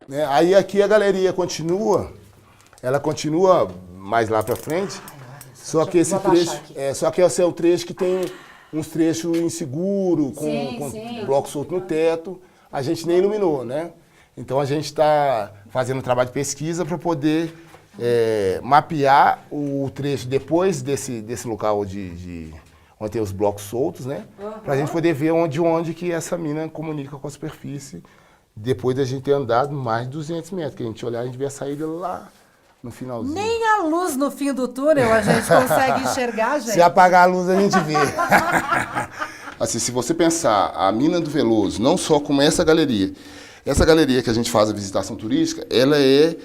né? Aí aqui a galeria continua, ela continua mais lá para frente, só que esse trecho, só que esse é o trecho que tem uns trechos inseguros, com bloco solto no teto, a gente nem iluminou, né? Então a gente está fazendo um trabalho de pesquisa para poder mapear o trecho depois desse local onde tem os blocos soltos, né? Para a gente poder ver onde que essa mina comunica com a superfície, depois da gente ter andado mais de 200 metros, que a gente olhar, a gente vê a saída lá no finalzinho. Nem a luz no fim do túnel a gente consegue enxergar, gente. Se apagar a luz, a gente vê. Assim, se você pensar a Mina do Veloso, não só como essa galeria que a gente faz a visitação turística, ela é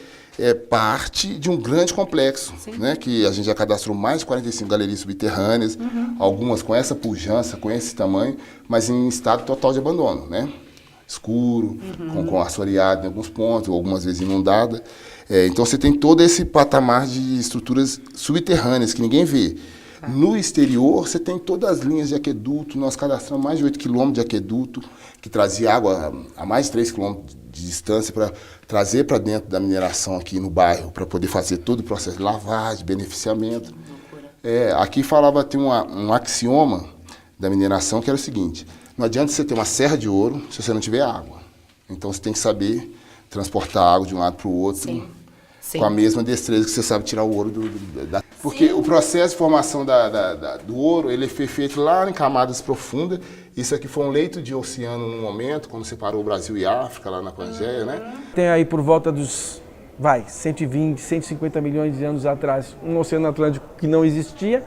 parte de um grande complexo, né? Que a gente já cadastrou mais de 45 galerias subterrâneas, algumas com essa pujança, com esse tamanho, mas em estado total de abandono, né? Escuro, com assoreado em alguns pontos, ou algumas vezes inundada. Então você tem todo esse patamar de estruturas subterrâneas que ninguém vê. No exterior, você tem todas as linhas de aqueduto. Nós cadastramos mais de 8 quilômetros de aqueduto, que trazia água a mais de 3 quilômetros de distância para trazer para dentro da mineração aqui no bairro, para poder fazer todo o processo de lavagem, beneficiamento. Aqui tem um axioma da mineração, que era o seguinte: não adianta você ter uma serra de ouro se você não tiver água. Então você tem que saber transportar água de um lado para o outro, com a mesma destreza que você sabe tirar o ouro Porque o processo de formação do ouro, ele foi feito lá em camadas profundas. Isso aqui foi um leito de oceano no momento, quando separou o Brasil e a África, lá na Pangeia, né? Tem aí por volta dos, 120, 150 milhões de anos atrás, um oceano Atlântico que não existia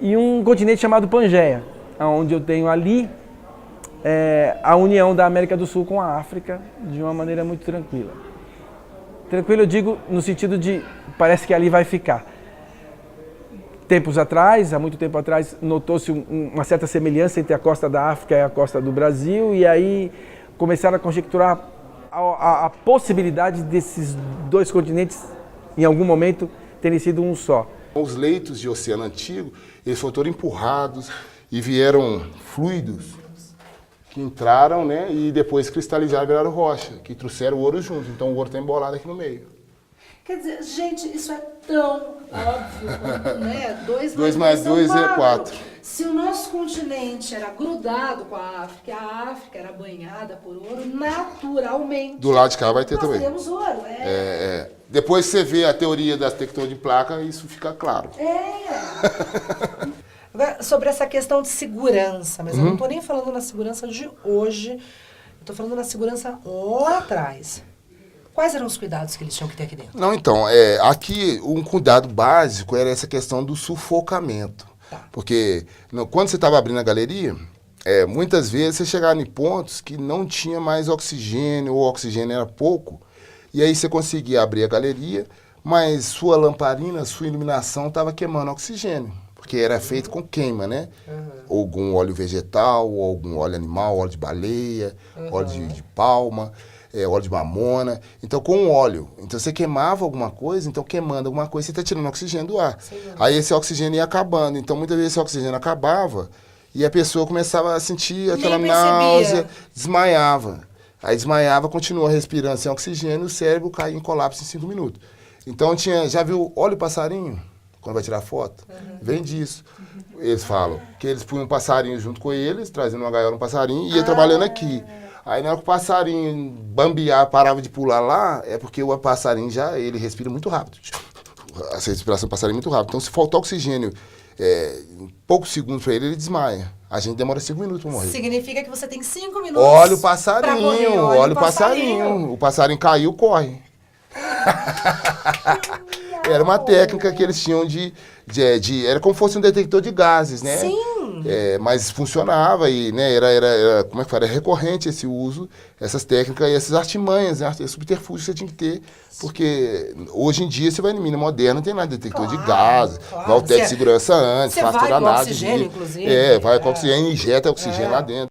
e um continente chamado Pangeia, onde eu tenho ali a união da América do Sul com a África de uma maneira muito tranquila. Tranquilo eu digo no sentido de, parece que ali vai ficar. Há muito tempo atrás, notou-se uma certa semelhança entre a costa da África e a costa do Brasil, e aí começaram a conjecturar a possibilidade desses dois continentes, em algum momento, terem sido um só. Os leitos de oceano antigo, eles foram todos empurrados e vieram fluidos que entraram, né, e depois cristalizaram e viraram rocha, que trouxeram o ouro junto. Então o ouro está embolado aqui no meio. Quer dizer, gente, isso é tão óbvio quanto, né? 2 mais 2 é 4. Se o nosso continente era grudado com a África era banhada por ouro, naturalmente. Do lado de cá vai ter nós também. Nós teremos ouro, Depois você vê a teoria das tectônicas de placa, isso fica claro. Agora, sobre essa questão de segurança, mas eu não estou nem falando na segurança de hoje, eu estou falando na segurança lá atrás. Quais eram os cuidados que eles tinham que ter aqui dentro? Não, então, aqui um cuidado básico era essa questão do sufocamento. Porque quando você estava abrindo a galeria, muitas vezes você chegava em pontos que não tinha mais oxigênio, ou o oxigênio era pouco, e aí você conseguia abrir a galeria, mas sua lamparina, sua iluminação estava queimando oxigênio, porque era feito com queima, né? Algum óleo vegetal, ou algum óleo animal, óleo de baleia, óleo de palma, óleo de mamona. Então, com óleo. Então, você queimava alguma coisa, então queimando alguma coisa, você está tirando oxigênio do ar. Aí esse oxigênio ia acabando. Então, muitas vezes esse oxigênio acabava e a pessoa começava a sentir aquela náusea, desmaiava. Aí desmaiava, continua respirando sem oxigênio, o cérebro caía em colapso em 5 minutos. Então, já viu óleo passarinho? Quando vai tirar foto? Vem disso. Eles falam que eles punham um passarinho junto com eles, trazendo uma gaiola, um passarinho, e ia trabalhando aqui. Aí na hora que o passarinho bambear, parava de pular lá, é porque o passarinho ele respira muito rápido. Essa respiração do passarinho é muito rápido. Então, se faltar oxigênio em poucos segundos para ele desmaia. A gente demora 5 minutos para morrer. Significa que você tem 5 minutos. Olha o passarinho, olha o passarinho. O passarinho caiu, corre. Era uma técnica que eles tinham era como se fosse um detector de gases, né? Sim. Mas funcionava e, né, era como é que fala? Era recorrente esse uso, essas técnicas e essas artimanhas, né? Subterfúgios que você tinha que ter, porque hoje em dia você vai em mina moderna, não tem nada de detector de gases, vai o teste de segurança antes, faz toda a análise. Oxigênio, inclusive. Vai com oxigênio, injeta oxigênio lá dentro.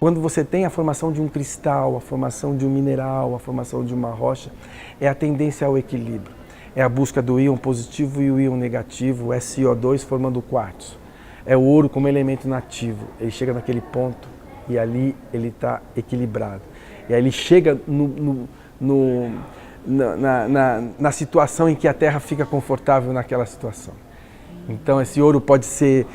Quando você tem a formação de um cristal, a formação de um mineral, a formação de uma rocha, é a tendência ao equilíbrio. É a busca do íon positivo e o íon negativo, o SiO2 formando quartzo. É o ouro como elemento nativo. Ele chega naquele ponto e ali ele está equilibrado. E aí ele chega na situação em que a Terra fica confortável naquela situação. Então esse ouro pode ser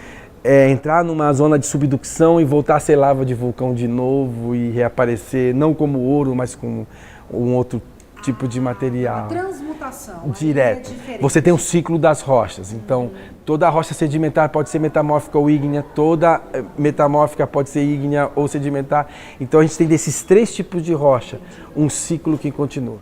entrar numa zona de subducção e voltar a ser lava de vulcão de novo e reaparecer não como ouro, mas como um outro tipo de material. A transmutação. Direto. Você tem o ciclo das rochas. Então, toda rocha sedimentar pode ser metamórfica ou ígnea, toda metamórfica pode ser ígnea ou sedimentar. Então, a gente tem desses 3 tipos de rocha, um ciclo que continua.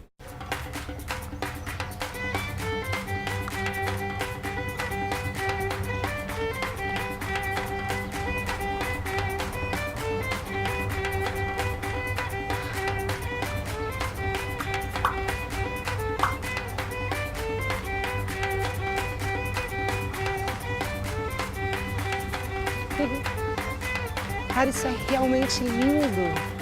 Cara, isso é realmente lindo.